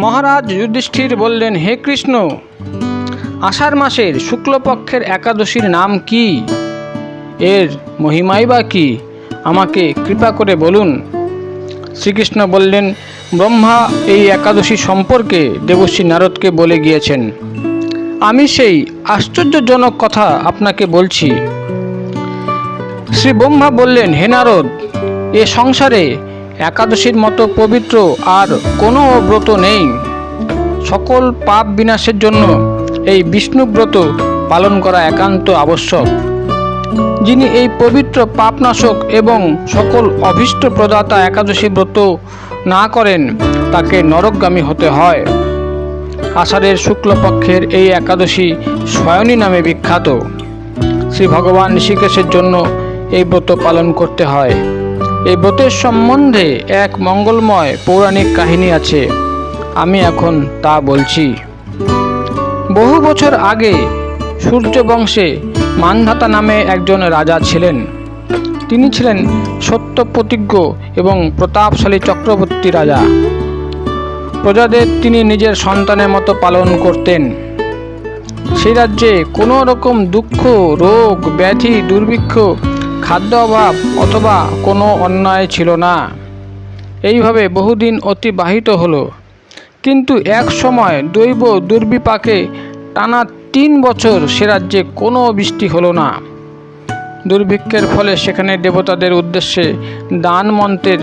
মহারাজ যুধিষ্ঠির বললেন, হে কৃষ্ণ, আষাঢ় মাসের শুক্লপক্ষের একাদশীর নাম কি? এর মহিমাই বা কি? আমাকে কৃপা করে বলুন। শ্রীকৃষ্ণ বললেন, ব্রহ্মা এই একাদশী সম্পর্কে দেবর্ষি নারদকে বলে গিয়েছেন। আমি সেই আশ্চর্যজনক কথা আপনাকে বলছি। শ্রী ব্রহ্মা বললেন, হে নারদ, এ সংসারে একাদশীর মতো পবিত্র আর কোনো ব্রত নেই। সকল পাপ বিনাশের জন্য এই বিষ্ণু ব্রত পালন করা একান্ত আবশ্যক। যিনি এই পবিত্র পাপনাশক এবং সকল অভীষ্ট প্রদাতা একাদশী ব্রত না করেন তাকে নরকগামী হতে হয়। আষাঢ়ের শুক্লপক্ষের এই একাদশী শয়নী নামে বিখ্যাত। শ্রী ভগবান ঋষিকেশের জন্য এই ব্রত পালন করতে হয়। এই ব্রতের সম্বন্ধে এক মঙ্গলময় পৌরাণিক কাহিনী আছে, আমি এখন তা বলছি। বহু বছর আগে সূর্যবংশে মান্ধাতা নামে একজন রাজা ছিলেন। তিনি ছিলেন সত্যপ্রতিজ্ঞ এবং প্রতাপশালী চক্রবর্তী রাজা। প্রজাদের তিনি নিজের সন্তানের মতো পালন করতেন। সেই রাজ্যে কোনো রকম দুঃখ, রোগ, ব্যাধি, দুর্ভিক্ষ, খাদ্য অভাব অথবা কোনো অন্যায় ছিল না। এইভাবে বহুদিন অতিবাহিত হলো। কিন্তু এক সময় দৈব দুর্বিপাকে টানা 3 বছর সে রাজ্যে কোনো বৃষ্টি হলো না। দুর্ভিক্ষের ফলে সেখানে দেবতাদের উদ্দেশ্যে দান মন্ত্রের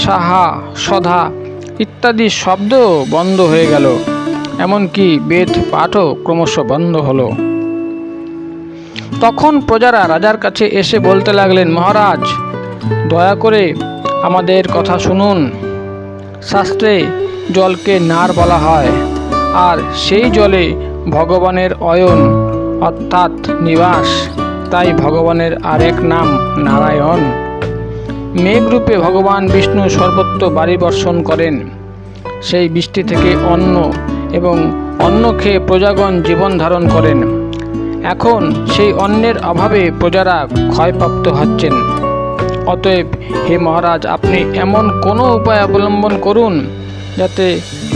সাহা, সধা ইত্যাদি শব্দ বন্ধ হয়ে গেল। এমনকি বেদ পাঠও ক্রমশ বন্ধ হলো। তখন প্রজারা রাজার কাছে এসে বলতে লাগলেন, মহারাজ, দয়া করে আমাদের কথা শুনুন। শাস্ত্রে জলকে নার বলা হয়, আর সেই জলে ভগবানের অয়ন অর্থাৎ নিবাস। তাই ভগবানের আরেক নাম নারায়ণ। মেঘরূপে ভগবান বিষ্ণু সর্বত্র বাড়ি বর্ষণ করেন। সেই বৃষ্টি থেকে অন্ন এবং অন্ন খেয়ে প্রজাগণ জীবন ধারণ করেন। এখন সেই অন্নের অভাবে প্রজারা ক্ষয়প্রাপ্ত হচ্ছেন। অতএব হে মহারাজ, আপনি এমন কোনো উপায় অবলম্বন করুন যাতে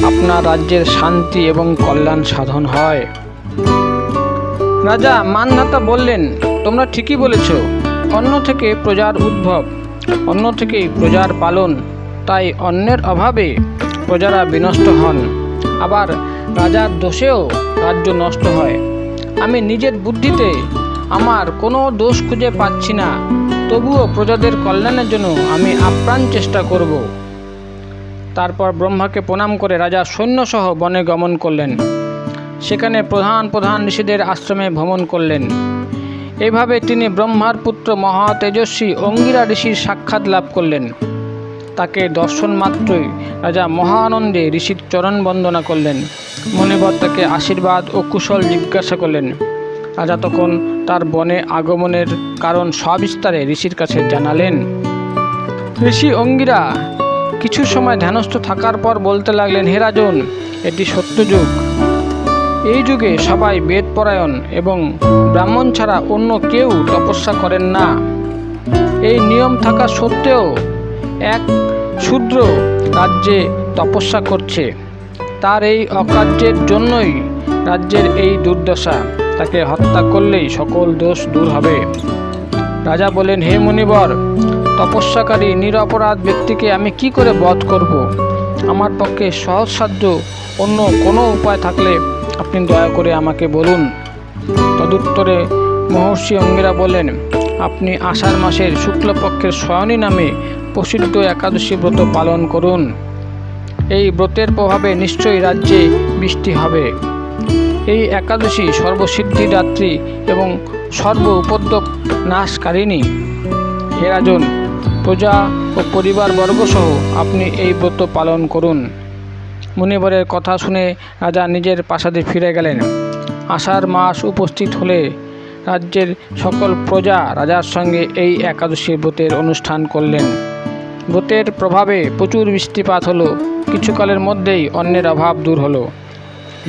আপনার রাজ্যের শান্তি এবং কল্যাণ সাধন হয়। রাজা মান্ধাতা বললেন, তোমরা ঠিকই বলেছ। অন্ন থেকে প্রজার উদ্ভব, অন্ন থেকেই প্রজার পালন। তাই অন্নের অভাবে প্রজারা বিনষ্ট হন, আবার রাজার দোষেও রাজ্য নষ্ট হয়। আমি নিজের বুদ্ধিতে আমার কোনো দোষ খুঁজে পাচ্ছি না, তবুও প্রজাদের কল্যাণের জন্য আমি আপ্রাণ চেষ্টা করব। তারপর ব্রহ্মাকে প্রণাম করে রাজা সৈন্যসহ বনে গমন করলেন। সেখানে প্রধান প্রধান ঋষিদের আশ্রমে ভ্রমণ করলেন। এইভাবে তিনি ব্রহ্মার পুত্র মহা তেজস্বী অঙ্গিরা ঋষির সাক্ষাৎ লাভ করলেন। তাকে দর্শন মাত্রই রাজা মহা আনন্দে ঋষির চরণ বন্দনা করলেন। মুনিবর তাকে আশীর্বাদ ও কুশল জিজ্ঞাসা করলেন। রাজা তখন তার বনে আগমনের কারণ সবিস্তারে ঋষির কাছে জানালেন। ঋষি অঙ্গিরা কিছু সময় ধ্যানস্থ থাকার পর বলতে লাগলেন, হে রাজন, এটি সত্যযুগ। এই যুগে সবাই বেদপরায়ণ এবং ব্রাহ্মণ ছাড়া অন্য কেউ তপস্যা করেন না। এই নিয়ম থাকা সত্ত্বেও এক শূদ্র রাজ্যে তপস্যা করছে। তার এই অকার্যের জন্যই রাজ্যের এই দুর্দশা। তাকে হত্যা করলেই সকল দোষ দূর হবে। রাজা বলেন, হে মুনিবর, তপস্যাকারী নিরপরাধ ব্যক্তিকে আমি কি করে বধ করব? আমার পক্ষে সহজসাধ্য অন্য কোনো উপায় থাকলে আপনি দয়া করে আমাকে বলুন। তদুত্তরে মহর্ষি অঙ্গিরা বলেন, আপনি আষাঢ় মাসের শুক্লপক্ষের শয়নী নামে প্রসিদ্ধ একাদশী ব্রত পালন করুন। এই ব্রতের প্রভাবে নিশ্চয়ই রাজ্যে বৃষ্টি হবে। এই একাদশী সর্বসিদ্ধিদাত্রী এবং সর্ব উপদ্রব নাশকারিণী। হে রাজন, প্রজা ও পরিবারবর্গ সহ আপনি এই ব্রত পালন করুন। মুনিবরের কথা শুনে রাজা নিজের প্রাসাদে ফিরে গেলেন। আষাঢ় মাস উপস্থিত হলে রাজ্যের সকল প্রজা রাজার সঙ্গে এই একাদশী ব্রতের অনুষ্ঠান করলেন। ব্রতের প্রভাবে প্রচুর বৃষ্টিপাত হলো। কিছুকালের মধ্যেই অন্নের অভাব দূর হলো।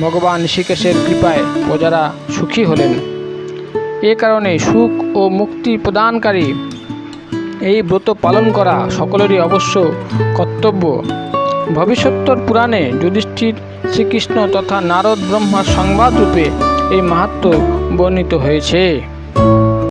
ভগবান ঋষিকেশের কৃপায় প্রজারা সুখী হলেন। এ কারণে সুখ ও মুক্তি প্রদানকারী এই ব্রত পালন করা সকলেরই অবশ্য কর্তব্য। ভবিষ্যত্তর পুরাণে যুধিষ্ঠির শ্রীকৃষ্ণ তথা নারদ ব্রহ্মার সংবাদ রূপে এই মাহাত্ম্য বর্ণিত হয়েছে।